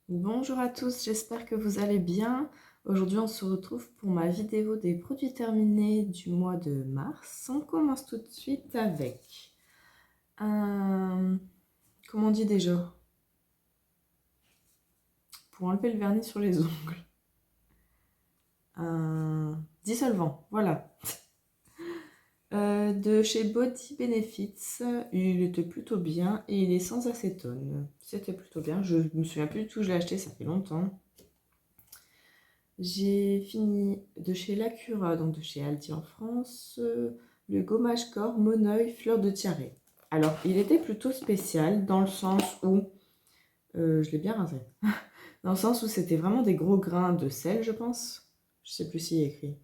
Bonjour à tous, j'espère que vous allez bien. Aujourd'hui, on se retrouve pour ma vidéo des produits terminés du mois de mars. On commence tout de suite avec un... Comment on dit déjà? Pour enlever le vernis sur les ongles. Un dissolvant, voilà. De chez Body Benefits. Il était plutôt bien et il est sans acétone. C'était plutôt bien. Je me souviens plus du tout, je l'ai acheté, ça fait longtemps. J'ai fini de chez Lacura, donc de chez Aldi en France, le gommage corps Moneuil fleur de tiare. Alors, il était plutôt spécial dans le sens où, je l'ai bien rasé, dans le sens où c'était vraiment des gros grains de sel, je pense. Je sais plus s'il est écrit.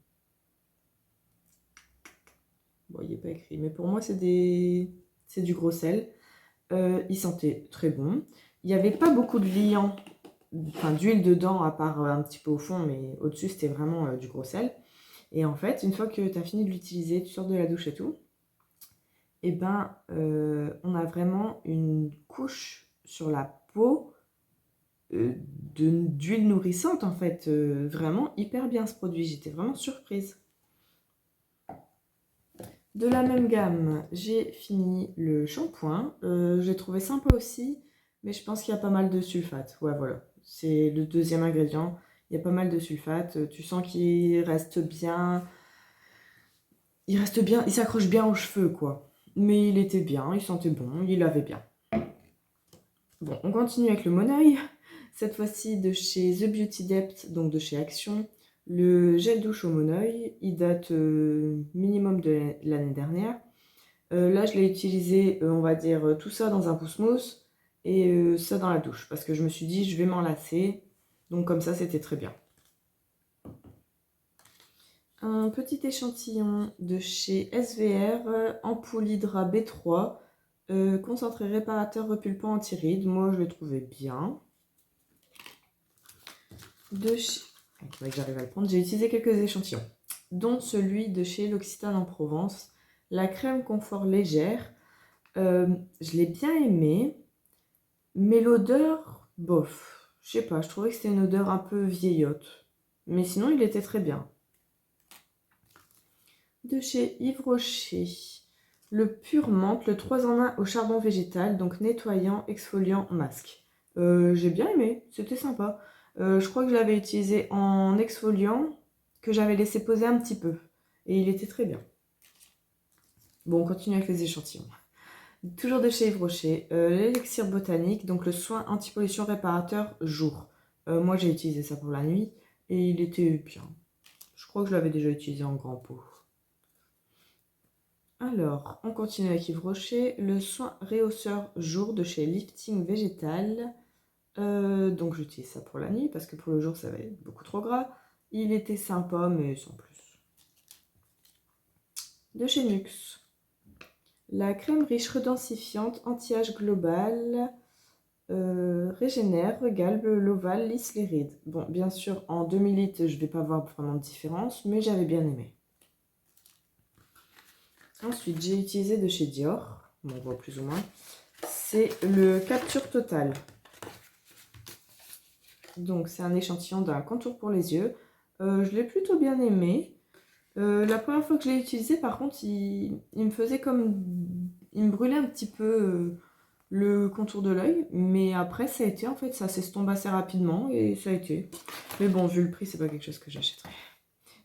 Bon, il n'est pas écrit, mais pour moi, c'est du gros sel. Il sentait très bon. Il n'y avait pas beaucoup de liant, enfin d'huile dedans, à part un petit peu au fond, mais au-dessus, c'était vraiment du gros sel. Et en fait, une fois que tu as fini de l'utiliser, tu sors de la douche et tout, et ben, on a vraiment une couche sur la peau d'huile nourrissante, en fait. Vraiment hyper bien ce produit. J'étais vraiment surprise. De la même gamme, j'ai fini le shampoing. J'ai trouvé sympa aussi, mais je pense qu'il y a pas mal de sulfate. Ouais, voilà. C'est le deuxième ingrédient. Il y a pas mal de sulfate. Tu sens qu'il reste bien. Il reste bien, il s'accroche bien aux cheveux, quoi. Mais il était bien, il sentait bon, il avait bien. Bon, on continue avec le Moneuil. Cette fois-ci de chez The Beauty Depth, donc de chez Action. Le gel douche au Moneuil, il date minimum de l'année dernière. Là, je l'ai utilisé, on va dire, tout ça dans un pouce-mousse et ça dans la douche. Parce que je me suis dit, je vais m'en lasser. Donc comme ça, c'était très bien. Un petit échantillon de chez SVR, ampoule Hydra B3, concentré réparateur repulpant anti-rides. Moi, je l'ai trouvé bien. De chez... Il faudrait que j'arrive à le prendre. J'ai utilisé quelques échantillons, dont celui de chez L'Occitane en Provence, la crème confort légère. Je l'ai bien aimé, mais l'odeur, bof. Je sais pas, je trouvais que c'était une odeur un peu vieillotte. Mais sinon, il était très bien. De chez Yves Rocher, le pur menthe, le 3 en 1 au charbon végétal, donc nettoyant, exfoliant, masque. J'ai bien aimé, c'était sympa. Je crois que je l'avais utilisé en exfoliant, que j'avais laissé poser un petit peu. Et il était très bien. Bon, on continue avec les échantillons. Toujours de chez Yves Rocher, l'élixir botanique, donc le soin anti-pollution réparateur jour. Moi, j'ai utilisé ça pour la nuit et il était bien. Je crois que je l'avais déjà utilisé en grand pot. Alors, on continue avec Yves Rocher, le soin réhausseur jour de chez Lifting Végétal. Donc j'utilise ça pour la nuit parce que pour le jour ça va être beaucoup trop gras. Il était sympa mais sans plus. De chez Nux, la crème riche redensifiante anti-âge global régénère, regalbe l'ovale, lisse les rides. Bon, bien sûr en 2 ml je ne vais pas voir vraiment de différence mais j'avais bien aimé. Ensuite j'ai utilisé de chez Dior, on voit plus ou moins. C'est le Capture Total. Donc c'est un échantillon d'un contour pour les yeux. Je l'ai plutôt bien aimé. La première fois que je l'ai utilisé, par contre, il me faisait comme... Il me brûlait un petit peu le contour de l'œil. Mais après, ça a été, en fait, ça s'estompe assez rapidement et ça a été. Mais bon, vu le prix, c'est pas quelque chose que j'achèterais.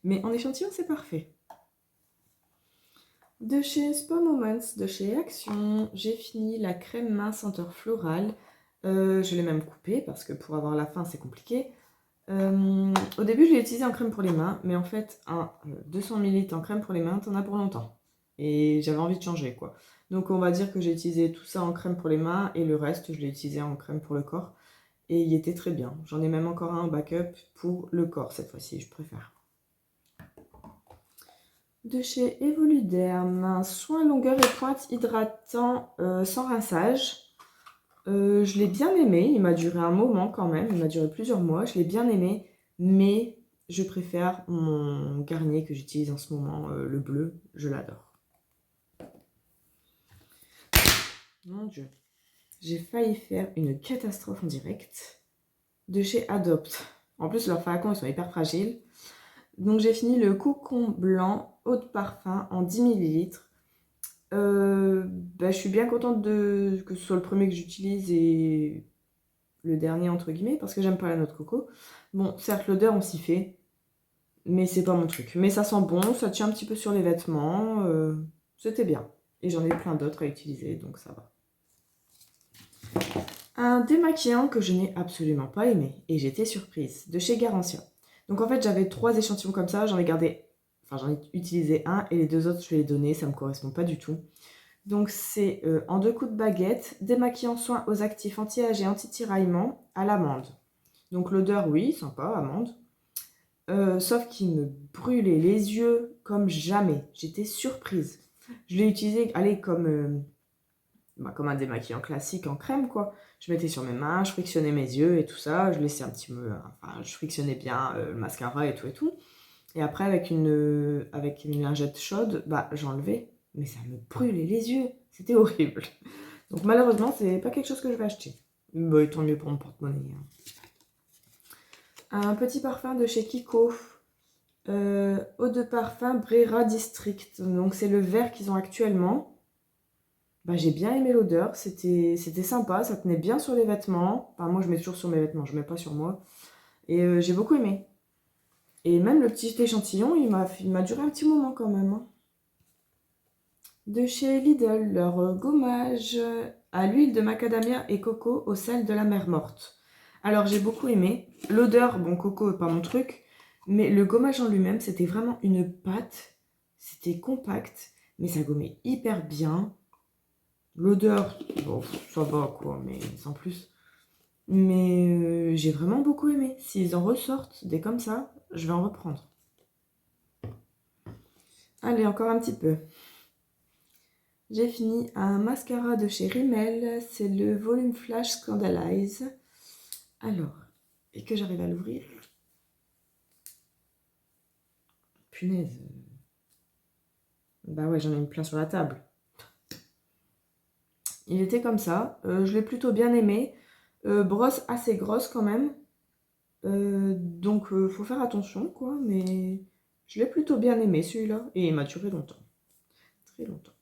Mais en échantillon, c'est parfait. De chez Spa Moments, de chez Action, j'ai fini la crème main senteur florale. Je l'ai même coupée parce que pour avoir la fin, c'est compliqué. Au début, je l'ai utilisé en crème pour les mains, mais en fait, 200 ml en crème pour les mains, t'en as pour longtemps. Et j'avais envie de changer, quoi. Donc, on va dire que j'ai utilisé tout ça en crème pour les mains et le reste, je l'ai utilisé en crème pour le corps. Et il était très bien. J'en ai même encore un en backup pour le corps cette fois-ci, je préfère. De chez Evoluderm, un soin longueur et pointe hydratant sans rinçage. Je l'ai bien aimé, il m'a duré un moment quand même, il m'a duré plusieurs mois, je l'ai bien aimé, mais je préfère mon Garnier que j'utilise en ce moment, le bleu, je l'adore. Mon Dieu, j'ai failli faire une catastrophe en direct. de chez Adopt. En plus, leurs flacons, ils sont hyper fragiles. Donc, j'ai fini le Cocon Blanc Eau de Parfum en 10 millilitres. Je suis bien contente que ce soit le premier que j'utilise et le dernier, entre guillemets, parce que j'aime pas la noix de coco. Bon, certes, l'odeur, on s'y fait, mais c'est pas mon truc. Mais ça sent bon, ça tient un petit peu sur les vêtements. C'était bien. Et j'en ai plein d'autres à utiliser, donc ça va. Un démaquillant que je n'ai absolument pas aimé, et j'étais surprise, de chez Garantia. Donc en fait, j'avais 3 échantillons comme ça, j'en ai utilisé un, et les 2 autres, je vais les donner, ça me correspond pas du tout. Donc c'est en 2 coups de baguette, démaquillant soin aux actifs anti-âge et anti-tiraillement à l'amande. Donc l'odeur, oui, sympa, amande. Sauf qu'il me brûlait les yeux comme jamais. J'étais surprise. Je l'ai utilisé, allez, comme un démaquillant classique en crème, quoi. Je mettais sur mes mains, je frictionnais mes yeux et tout ça. Je laissais un petit peu... Enfin, je frictionnais bien le mascara et tout et tout. Et après, avec une lingette chaude, j'enlevais. Mais ça me brûlait les yeux. C'était horrible. Donc malheureusement, c'est pas quelque chose que je vais acheter. Tant mieux pour mon porte-monnaie. Un petit parfum de chez Kiko. Eau de parfum Brera District. Donc c'est le vert qu'ils ont actuellement. J'ai bien aimé l'odeur, c'était sympa, ça tenait bien sur les vêtements. Enfin, moi je mets toujours sur mes vêtements, je mets pas sur moi. Et j'ai beaucoup aimé. Et même le petit échantillon, il m'a duré un petit moment quand même, hein. De chez Lidl, leur gommage à l'huile de macadamia et coco au sel de la mer morte. Alors j'ai beaucoup aimé. L'odeur, bon, coco est pas mon truc, mais le gommage en lui-même, c'était vraiment une pâte. C'était compact, mais ça gommait hyper bien. L'odeur, bon, ça va quoi, mais sans plus. Mais j'ai vraiment beaucoup aimé. S'ils en ressortent des comme ça, je vais en reprendre. Allez, encore un petit peu. J'ai fini un mascara de chez Rimmel. C'est le Volume Flash Scandalize. Alors, et que j'arrive à l'ouvrir. Punaise. Bah ouais, j'en ai mis plein sur la table. Il était comme ça. Je l'ai plutôt bien aimé. Brosse assez grosse quand même. Donc faut faire attention quoi, mais je l'ai plutôt bien aimé celui-là et il m'a duré longtemps, très longtemps.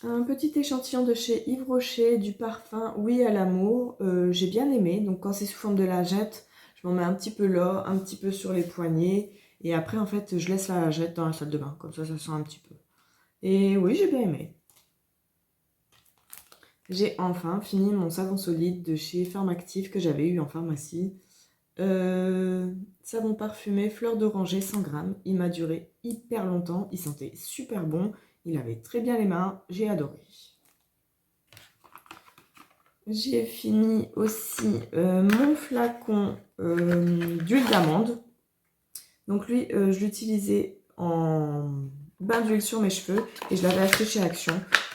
Un petit échantillon de chez Yves Rocher du parfum Oui à l'amour, j'ai bien aimé. Donc quand c'est sous forme de lingette, je m'en mets un petit peu là, un petit peu sur les poignets et après en fait je laisse la lingette dans la salle de bain, comme ça sent un petit peu. Et oui, j'ai bien aimé. J'ai enfin fini mon savon solide de chez Pharmactive que j'avais eu en pharmacie. Savon parfumé fleur d'oranger 100 grammes. Il m'a duré hyper longtemps. Il sentait super bon. Il avait très bien les mains. J'ai adoré. J'ai fini aussi mon flacon d'huile d'amande. Donc lui, je l'utilisais en bain d'huile sur mes cheveux. Et je l'avais acheté chez Action.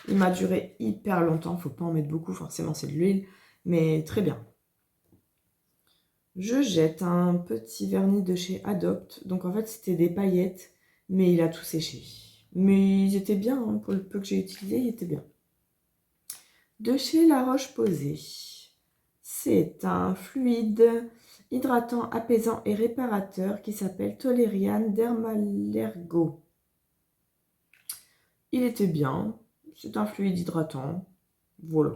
Il m'a duré hyper longtemps. Faut pas en mettre beaucoup, forcément c'est de l'huile. Mais très bien. Je jette un petit vernis de chez Adopt. Donc en fait, c'était des paillettes, mais il a tout séché. Mais ils étaient bien, hein, pour le peu que j'ai utilisé, ils étaient bien. De chez La Roche-Posay. C'est un fluide hydratant, apaisant et réparateur qui s'appelle Toleriane Dermalergo. Il était bien. C'est un fluide hydratant. Voilà.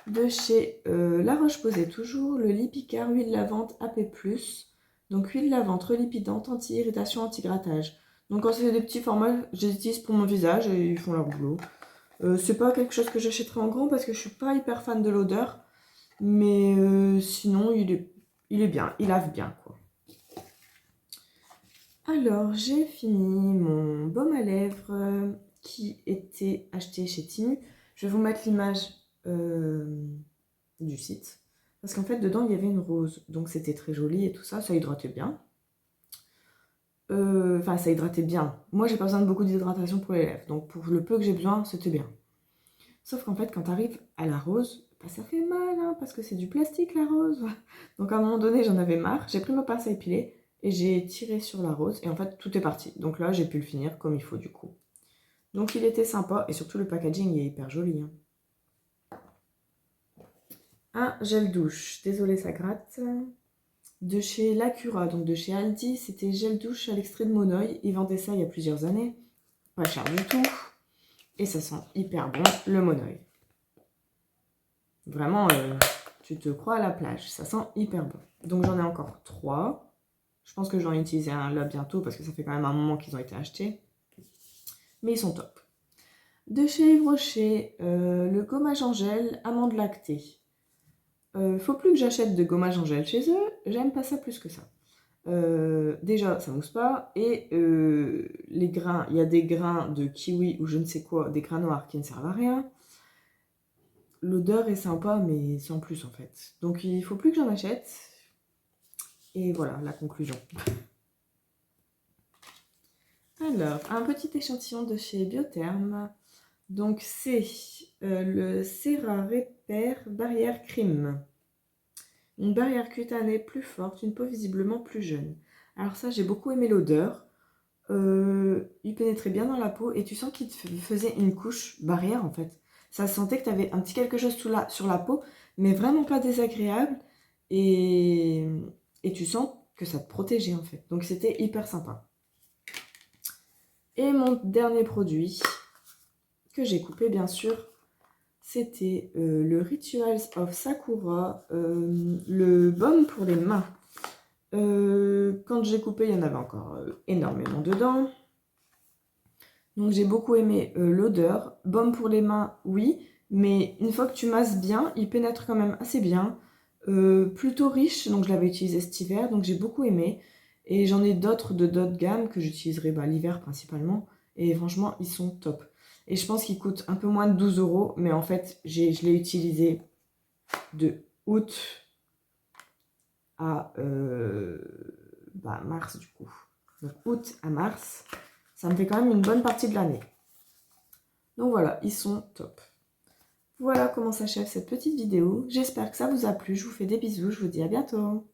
De chez La Roche-Posay toujours, le Lipicard huile lavante AP+. Donc huile lavante relipidante, anti-irritation, anti-grattage. Donc quand c'est des petits formats, je les utilise pour mon visage et ils font leur boulot. C'est pas quelque chose que j'achèterai en grand parce que je suis pas hyper fan de l'odeur. Mais sinon, il est bien, il lave bien quoi. Alors, j'ai fini mon baume à lèvres qui était acheté chez Timu. Je vais vous mettre l'image du site. Parce qu'en fait, dedans, il y avait une rose. Donc, c'était très joli et tout ça. Ça hydratait bien. Enfin, ça hydratait bien. Moi, j'ai pas besoin de beaucoup d'hydratation pour les lèvres. Donc, pour le peu que j'ai besoin, c'était bien. Sauf qu'en fait, quand t'arrives à la rose, ça fait mal, hein, parce que c'est du plastique, la rose. Donc, à un moment donné, j'en avais marre. J'ai pris ma pince à épiler et j'ai tiré sur la rose. Et en fait, tout est parti. Donc là, j'ai pu le finir comme il faut, du coup. Donc, il était sympa. Et surtout, le packaging est hyper joli, hein. un gel douche, désolé ça gratte, de chez Lacura, donc de chez Aldi. C'était gel douche à l'extrait de Monoï. Ils vendaient ça il y a plusieurs années, pas cher du tout. Et ça sent hyper bon, le Monoï. Vraiment, tu te crois à la plage, ça sent hyper bon. Donc j'en ai encore 3. Je pense que j'en ai utilisé un là bientôt parce que ça fait quand même un moment qu'ils ont été achetés. Mais ils sont top. De chez Yves Rocher, le gommage en gel amande lactée. Faut plus que j'achète de gommage en gel chez eux, j'aime pas ça plus que ça. Déjà, ça mousse pas, et les grains, il y a des grains de kiwi ou je ne sais quoi, des grains noirs qui ne servent à rien. L'odeur est sympa, mais sans plus en fait. Donc il faut plus que j'en achète. Et voilà, la conclusion. Alors, un petit échantillon de chez Biotherm. Donc c'est le Cera Repair Barrière Crime. Une barrière cutanée plus forte, une peau visiblement plus jeune. Alors ça, j'ai beaucoup aimé l'odeur. Il pénétrait bien dans la peau et tu sens qu'il te faisait une couche barrière en fait. Ça sentait que tu avais un petit quelque chose sur la peau, mais vraiment pas désagréable. Et tu sens que ça te protégeait en fait. Donc c'était hyper sympa. Et mon dernier produit, que j'ai coupé bien sûr, c'était le Rituals of Sakura, le baume pour les mains. Quand j'ai coupé, il y en avait encore énormément dedans. Donc j'ai beaucoup aimé l'odeur. Baume pour les mains, oui, mais une fois que tu masses bien, il pénètre quand même assez bien. Plutôt riche, donc je l'avais utilisé cet hiver, donc j'ai beaucoup aimé. Et j'en ai d'autres de d'autres gammes que j'utiliserai l'hiver principalement. Et franchement, ils sont top. Et je pense qu'ils coûtent un peu moins de 12 €, mais en fait, je l'ai utilisé de août à mars du coup. Donc août à mars, ça me fait quand même une bonne partie de l'année. Donc voilà, ils sont top. Voilà comment s'achève cette petite vidéo. J'espère que ça vous a plu. Je vous fais des bisous. Je vous dis à bientôt.